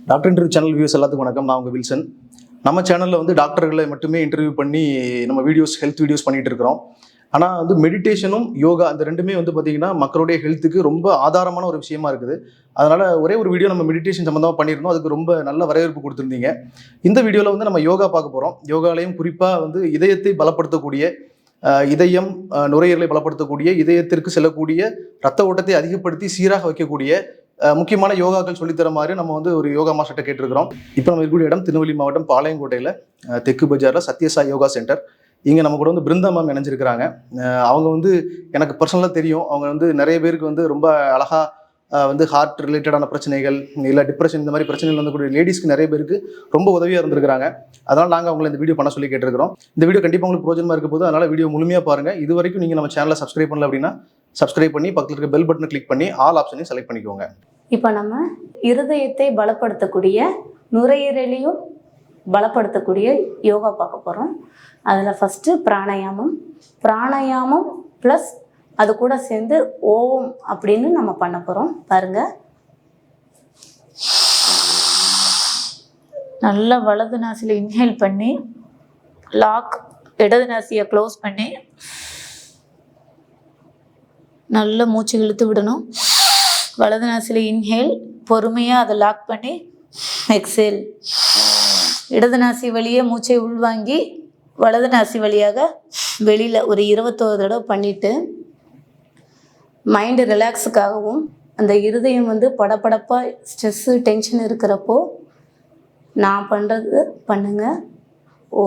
Doctor interview channel views எல்லாத்துக்கும் வணக்கம். நான் உங்கள் வில்சன். நம்ம சேனலில் வந்து டாக்டர்களை மட்டுமே இன்டர்வியூ பண்ணி நம்ம ஹெல்த் வீடியோஸ் பண்ணிட்டு இருக்கிறோம். ஆனால் வந்து மெடிடேஷனும் யோகா அந்த ரெண்டுமே வந்து பார்த்தீங்கன்னா மக்களுடைய ஹெல்த்துக்கு ரொம்ப ஆதாரமான ஒரு விஷயமா இருக்குது. அதனால் ஒரே ஒரு வீடியோ நம்ம மெடிடேஷன் சம்மந்தமாக பண்ணியிருந்தோம். அதுக்கு ரொம்ப நல்ல வரவேற்பு கொடுத்துருந்தீங்க. இந்த வீடியோவில் வந்து நம்ம யோகா பார்க்க போகிறோம். யோகாலையும் குறிப்பாக வந்து இதயத்தை பலப்படுத்தக்கூடிய இதயம் நுரையீரலை பலப்படுத்தக்கூடிய இதயத்திற்கு செல்லக்கூடிய ரத்த ஓட்டத்தை அதிகப்படுத்தி சீராக வைக்கக்கூடிய முக்கியமான யோகாக்கள் சொல்லித்தர மாதிரி நம்ம வந்து ஒரு யோகா மாஸ்டர்கிட்ட கேட்டிருக்கிறோம். இப்போ நம்ம இருக்கக்கூடிய இடம் திருநெல்வேலி மாவட்டம் பாளையங்கோட்டையில் தெற்கு பஜாரில் சத்யசாய் யோகா சென்டர். இங்கே நம்ம கூட வந்து பிருந்தா மேம் இணைஞ்சிருக்கிறாங்க. அவங்க வந்து எனக்கு பர்சனலாக தெரியும். அவங்க வந்து நிறைய பேருக்கு வந்து ரொம்ப அழகாக வந்து ஹார்ட் ரிலேட்டடான பிரச்சனைகள் இல்லை டிப்ரெஷன் இந்த மாதிரி பிரச்சனைகள் வந்து கூடிய லேடிஸ்க்கு நிறைய பேருக்கு ரொம்ப உதவியாக இருந்திருக்கிறாங்க. அதனால் நாங்கள் அவங்களை இந்த வீடியோ பண்ண சொல்லி கேட்டிருக்கிறோம். இந்த வீடியோ கண்டிப்பாக உங்களுக்கு பிரோஜனமாக இருக்க போது. அதனால் வீடியோ முழுமையாக பாருங்கள். இது வரைக்கும் நீங்கள் நம்ம சேனலை சப்ஸ்கிரைப் பண்ணல அப்படின்னா சப்ஸ்கிரைப் பண்ணி பக்கத்தில் இருக்க பெல் பட்டனை கிளிக் பண்ணி ஆல் ஆப்ஷனையும் செலக்ட் பண்ணிக்கோங்க. இப்போ நம்ம இருதயத்தை பலப்படுத்தக்கூடிய நுரையீரலையும் பலப்படுத்தக்கூடிய யோகா பார்க்க போகிறோம். அதில் ஃபஸ்ட்டு பிராணாயாமம் ப்ளஸ் அது கூட சேர்ந்து ஓம் அப்படின்னு நம்ம பண்ண போகிறோம். பாருங்கள், நல்லா வலது நாசியில் இன்ஹேல் பண்ணி லாக், இடது நாசியை க்ளோஸ் பண்ணி நல்ல மூச்சு இழுத்து விடணும். வலது நாசியில் இன்ஹேல், பொறுமையாக அதை லாக் பண்ணி எக்ஸேல். இடது நாசி வழியே மூச்சை உள்வாங்கி வலது நாசி வழியாக வெளியில் ஒரு 21 தடவை பண்ணிவிட்டு மைண்டு ரிலாக்ஸுக்காகவும் அந்த இருதயம் வந்து படபடப்பாக ஸ்ட்ரெஸ்ஸு டென்ஷன் இருக்கிறப்போ நான் பண்ணுறது பண்ணுங்கள். ஓ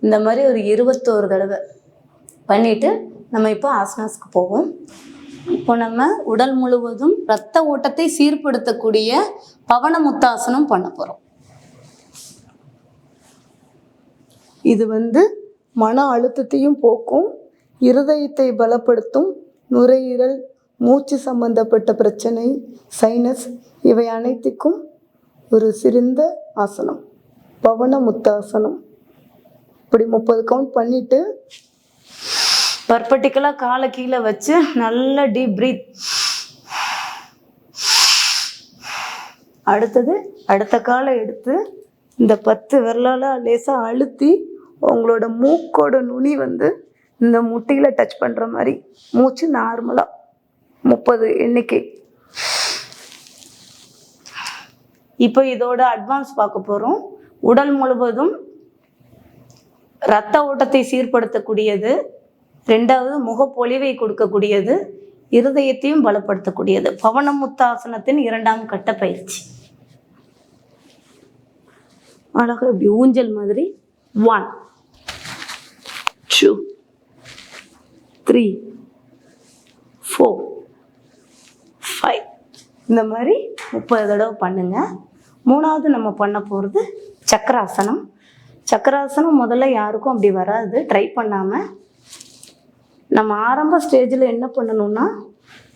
இந்த மாதிரி ஒரு 21 தடவை பண்ணிவிட்டு நம்ம இப்போ ஆசனாஸ்க்கு போவோம். இப்போ நம்ம உடல் முழுவதும் இரத்த ஓட்டத்தை சீர்படுத்தக்கூடிய பவனமுத்தாசனம் பண்ண போகிறோம். இது வந்து மன அழுத்தத்தையும் போக்கும், இருதயத்தை பலப்படுத்தும், நுரையீரல் மூச்சு சம்பந்தப்பட்ட பிரச்சனை, சைனஸ் இவை அனைத்துக்கும் ஒரு சிறந்த ஆசனம் பவனமுத்தாசனம். இப்படி 30 கவுண்ட் பண்ணிவிட்டு பர்பட்டிக்கலாக காலை கீழே வச்சு நல்ல டீப் ப்ரீத். அடுத்த காலை எடுத்து இந்த 10 விரலால் லேசாக அழுத்தி உங்களோட மூக்கோட நுனி வந்து இந்த முட்டியில் டச் பண்ணுற மாதிரி மூச்சு நார்மலாக 30 எண்ணிக்கை. இப்போ இதோட அட்வான்ஸ் பார்க்க போகிறோம். உடல் முழுவதும் இரத்த ஓட்டத்தை சீர்படுத்தக்கூடியது, 2வது முகப்பொலிவை கொடுக்கக்கூடியது, இருதயத்தையும் பலப்படுத்தக்கூடியது பவனமுத்தாசனத்தின் 2ஆம் கட்ட பயிற்சி. அழகாக இப்படி ஊஞ்சல் மாதிரி 1 2 3 4 5 இந்த மாதிரி 30 தடவை பண்ணுங்க. 3வது நம்ம பண்ண போகிறது சக்கராசனம். சக்கராசனம் முதல்ல யாருக்கும் அப்படி வராது. ட்ரை பண்ணாமல் நம்ம ஆரம்ப ஸ்டேஜில் என்ன பண்ணணும்னா,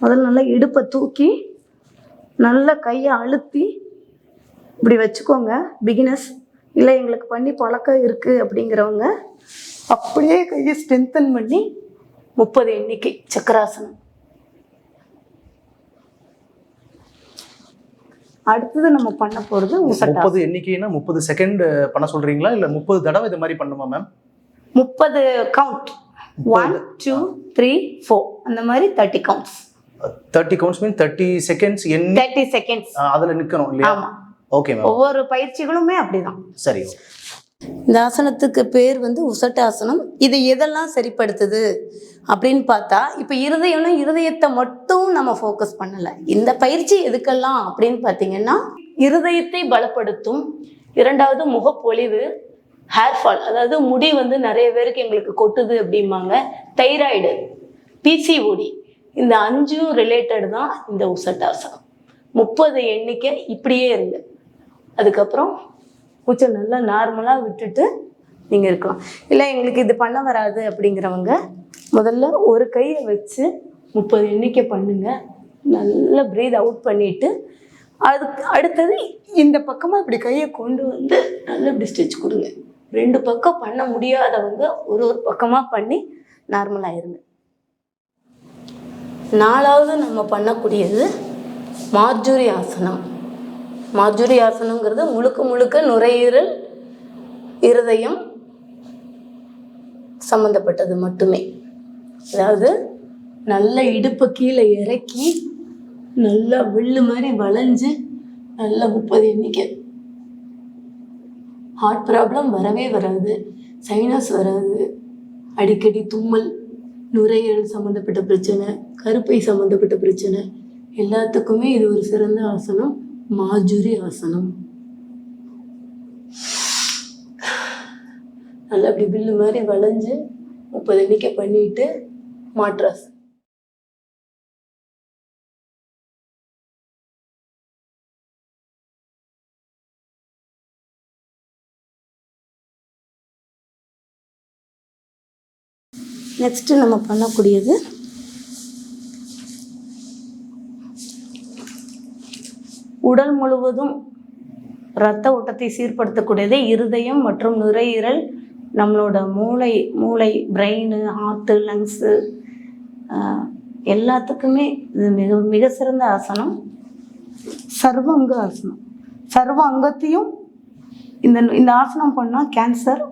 முதல்ல நல்லா இடுப்பை தூக்கி நல்ல கையை அழுத்தி இப்படி வச்சுக்கோங்க. பிகினர்ஸ் இல்லை எங்களுக்கு பண்ணி பழக்கம் இருக்குது அப்படிங்கிறவங்க அப்படியே கையை ஸ்ட்ரென்தன் பண்ணி 30 எண்ணிக்கை சக்கராசனம். அடுத்தது நம்ம பண்ண போகிறது 30 எண்ணிக்கைனா 30 செகண்ட் பண்ண சொல்கிறீங்களா இல்லை 30 தடவை இது மாதிரி பண்ணுமா மேம்? 30 கவுண்ட் 1 2 3 4 அந்த மாதிரி 30 கவுண்ட்ஸ். 30 கவுண்ட்ஸ் மீன் 30 செகண்ட்ஸ் 30 செகண்ட்ஸ் அதில் நிற்கணும் இல்லையா? ஆமாம். Okay ma'am. ஒவ்வொரு பயிற்சிகளுமே அப்படிதான். சரி. இந்த ஆசனத்துக்கு பேர் வந்து உசட்டாசனம். இது எதெல்லாம் சரிப்படுத்துது அப்படின்னு பார்த்தா, இப்போ இருதயத்தை மட்டும் நம்ம ஃபோக்கஸ் பண்ணலை. இந்த பயிற்சி எதுக்கெல்லாம் அப்படின்னு பார்த்தீங்கன்னா, இருதயத்தை பலப்படுத்தும், 2வது முகப்பொலிவு, ஹேர்ஃபால் அதாவது முடி வந்து நிறைய பேருக்கு எங்களுக்கு கொட்டுது அப்படிம்பாங்க, தைராய்டு, பிசிஓடி இந்த 5ம் ரிலேட்டட் தான் இந்த உசட்டாசனம். 30 எண்ணிக்கை இப்படியே இருங்க. அதுக்கப்புறம் மூச்சை நல்லா நார்மலாக விட்டுட்டு நீங்கள் இருக்கலாம். இல்லை எங்களுக்கு இது பண்ண வராது அப்படிங்கிறவங்க முதல்ல ஒரு கையை வச்சு 30 எண்ணிக்கை பண்ணுங்க. நல்லா ப்ரீத் அவுட் பண்ணிவிட்டு அடுத்தது இந்த பக்கமாக இப்படி கையை கொண்டு வந்து நல்லா இப்படி ஸ்டிச் கொடுங்க. 2 பக்கம் பண்ண முடியாதவங்க ஒரு பக்கமாக பண்ணி நார்மலாகிருங்க. 4வது நம்ம பண்ணக்கூடியது மார்ஜுரி ஆசனம். மார்ஜுரி ஆசனங்கிறது முழுக்க நுரையீரல் இருதயம் சம்மந்தப்பட்டது மட்டுமே. அதாவது நல்ல இடுப்பை கீழே இறக்கி நல்லா வில்லு மாதிரி வளைஞ்சு நல்லா 30 எண்ணிக்கை. ஹார்ட் ப்ராப்ளம் வரவே வராது, சைனஸ் வராது, அடிக்கடி தும்மல், நுரையீரல் சம்மந்தப்பட்ட பிரச்சனை, கருப்பை சம்மந்தப்பட்ட பிரச்சனை எல்லாத்துக்குமே இது ஒரு சிறந்த ஆசனம், மார்ஜுரி ஆசனம். நல்லா அப்படி பில்லு மாதிரி வளைஞ்சு 30 எண்ணிக்கை பண்ணிட்டு மாட்ராஸ். நெக்ஸ்ட்டு நம்ம பண்ணக்கூடியது உடல் முழுவதும் இரத்த ஓட்டத்தை சீர்படுத்தக்கூடியது இருதயம் மற்றும் நுரையீரல், நம்மளோட மூளை பிரெயின், ஹார்ட்டு, லங்ஸு எல்லாத்துக்குமே இது மிக சிறந்த ஆசனம் சர்வ அங்க ஆசனம். சர்வ அங்கத்தையும் இந்த ஆசனம் பண்ணால் கேன்சர்,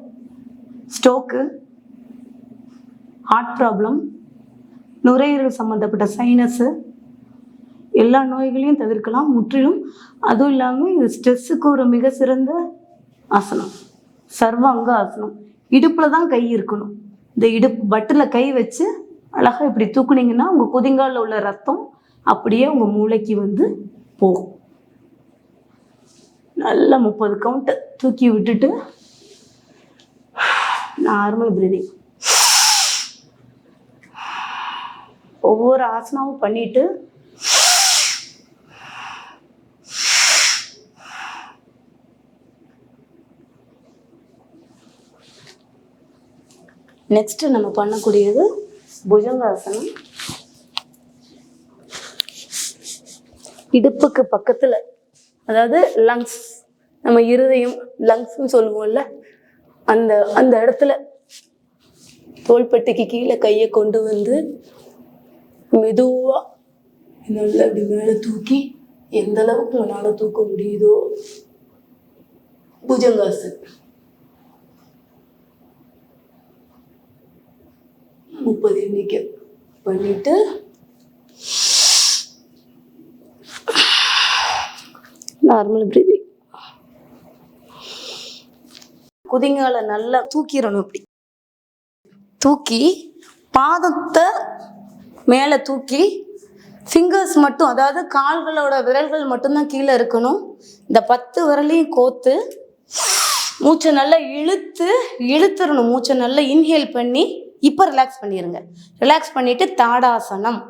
ஸ்ட்ரோக்கு, ஹார்ட் ப்ராப்ளம், நுரையீரல் சம்மந்தப்பட்ட சைனஸு எல்லா நோய்களையும் தவிர்க்கலாம் முற்றிலும். அதுவும் இல்லாமல் இது ஸ்ட்ரெஸ்ஸுக்கு ஒரு மிக சிறந்த ஆசனம், சர்வ அங்க ஆசனம். இடுப்பில் தான் கை இருக்கணும். இந்த இடுப்பு பட்டில் கை வச்சு அழகாக இப்படி தூக்குனீங்கன்னா உங்கள் குதிங்காலில் உள்ள ரத்தம் அப்படியே உங்கள் மூளைக்கு வந்து போகும். நல்லா 30 கவுண்ட் தூக்கி விட்டுட்டு நார்மல் பிரீதிங். ஒவ்வொரு ஆசனாவும் பண்ணிட்டு நெக்ஸ்ட் நம்ம பண்ணக்கூடியது புஜங்காசனம். இடுப்புக்கு பக்கத்தில், அதாவது லங்ஸ், நம்ம இருதயம் லங்ஸ்ன்னு சொல்லுவோம்ல, அந்த இடத்துல தோள்பட்டைக்கு கீழே கையை கொண்டு வந்து மெதுவாக நல்லா அப்படி மேலே தூக்கி எந்த அளவுக்கு உங்களால் தூக்க முடியுதோ புஜங்காசன் 30 எண்ணிக்கை பண்ணிட்டு நார்மல் பிரீதிங். குதிங்கால நல்லா தூக்கிடணும். இப்படி தூக்கி பாதத்தை மேலே தூக்கி ஃபிங்கர்ஸ் மட்டும், அதாவது கால்களோட விரல்கள் மட்டும்தான் கீழே இருக்கணும். இந்த 10 விரலையும் கோத்து மூச்சை நல்லா இழுத்துடணும். மூச்சை நல்லா இன்ஹேல் பண்ணி இப்போ ரிலாக்ஸ் பண்ணிடுங்க. ரிலாக்ஸ் பண்ணிட்டு தாடாசனம்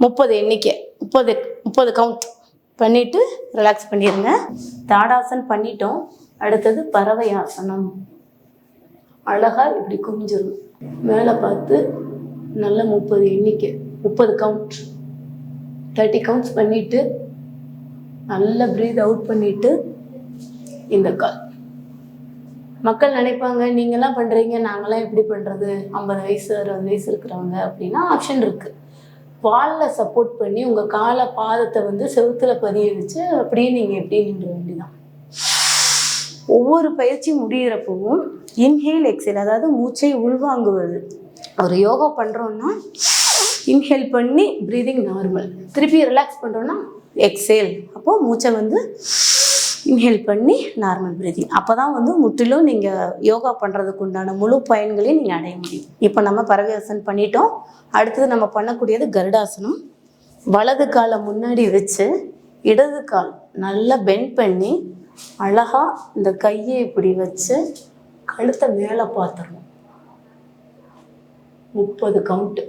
30 எண்ணிக்கை, 30 கவுண்ட் பண்ணிட்டு ரிலாக்ஸ் பண்ணிடுங்க. தாடாசன் பண்ணிட்டோம். அடுத்தது பறவை ஆசனம். அழகா இப்படி குமிஞ்சிடும், மேலே பார்த்து நல்ல 30 எண்ணிக்கை, 30 கவுண்ட், 30 கவுண்ட்ஸ் பண்ணிட்டு நல்லா ப்ரீத் அவுட் பண்ணிட்டு இந்த கால். மக்கள் நினைப்பாங்க நீங்களாம் பண்ணுறீங்க, நாங்களாம் எப்படி பண்ணுறது, 50 வயசு 60 வயசு இருக்கிறவங்க அப்படின்னா ஆப்ஷன் இருக்குது. வாலில் சப்போர்ட் பண்ணி உங்கள் காலை பாதத்தை வந்து செவுத்தில் பதிய வச்சு அப்படியே நீங்கள் எப்படி நின்ற வேண்டிதான். ஒவ்வொரு பயிற்சி முடிகிறப்பவும் இன்ஹேல் எக்ஸேல், அதாவது மூச்சை உள்வாங்குவது. ஒரு யோகா பண்ணுறோன்னா இன்ஹேல் பண்ணி ப்ரீதிங் நார்மல், திருப்பி ரிலாக்ஸ் பண்ணுறோன்னா எக்ஸேல். அப்போது மூச்சை வந்து இன்ஹேல் பண்ணி நார்மல் பிரீதிங். அப்போ தான் வந்து முற்றிலும் நீங்கள் யோகா பண்ணுறதுக்கு உண்டான முழு பயன்களையும் நீங்கள் அடைய முடியும். இப்போ நம்ம பறவையாசன் பண்ணிட்டோம். அடுத்தது நம்ம பண்ணக்கூடியது கருடாசனம். வலது காலை முன்னாடி வச்சு இடது கால் நல்லா பெண்ட் பண்ணி அழகாக இந்த கையை இப்படி வச்சு கழுத்தை மேலே பார்த்துடணும். 30 கவுண்ட்டு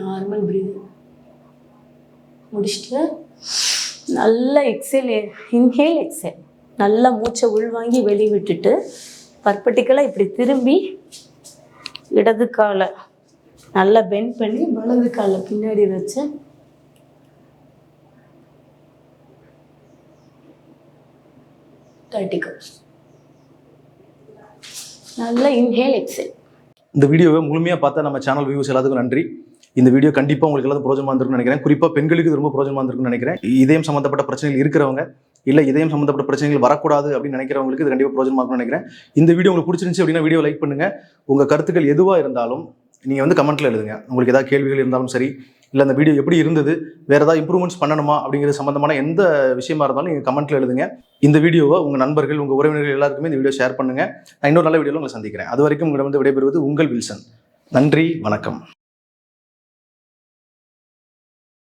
நார்மல் பிரீதிங் முடிச்சுட்டு நல்ல எக்ஸேல், இன்ஹேல் எக்ஸேல். நல்லா மூச்சை உள்வாங்கி வெளியே விட்டுட்டு பர்பட்டிக்கலாக இப்படி திரும்பி இடது காலை நல்லா பெண்ட் பண்ணி வலது காலை பின்னாடி வச்சு தட்டிக்கோ. நல்லா இன்ஹேல் எக்ஸேல். இந்த வீடியோவை முழுமையாக பார்த்தா நம்ம சேனல் வியூஸ் எல்லாத்துக்கும் நன்றி. இந்த வீடியோ கண்டிப்பாக உங்களுக்கு எல்லாரும் பிரோஜனமாக இருந்திருக்கும்னு நினைக்கிறேன். குறிப்பாக பெண்களுக்கு இது ரொம்ப பிரோஜனமாக இருந்திருக்கும்னு நினைக்கிறேன். இதயம் சம்மந்தப்பட்ட பிரச்சனைகள் இருக்கிறவங்க, இல்லை இதயம் சம்மந்தப்பட்ட பிரச்சனைகள் வரக்கூடாது அப்படின்னு நினைக்கிறவங்களுக்கு இது கண்டிப்பாக பிரோஜனமாக இருக்கும்னு நினைக்கிறேன். இந்த வீடியோ உங்களுக்கு பிடிச்சிருந்துச்சு அப்படின்னா வீடியோ லைக் பண்ணுங்கள். உங்கள் கருத்துக்கள் எதுவாக இருந்தாலும் நீங்கள் வந்து கமெண்ட்டில் எழுதுங்க. உங்களுக்கு ஏதாவது கேள்விகள் இருந்தாலும் சரி, இல்லை அந்த வீடியோ எப்படி இருந்தது, வேறு ஏதாவது இம்ப்ரூவ்மெண்ட்ஸ் பண்ணணுமா அப்படிங்கிறது சம்மந்தமான எந்த விஷயமா இருந்தாலும் நீங்கள் கமெண்ட்டில் எழுதுங்க. இந்த வீடியோவை உங்கள் நண்பர்கள், உங்கள் உறவினர்கள் எல்லாருக்குமே இந்த வீடியோ ஷேர் பண்ணுங்கள். நான் இன்னொரு நல்ல வீடியோவில் உங்களை சந்திக்கிறேன். அது வரைக்கும் உங்களிடம் வந்து விடைபெறுவது உங்கள் வில்சன். நன்றி, வணக்கம்.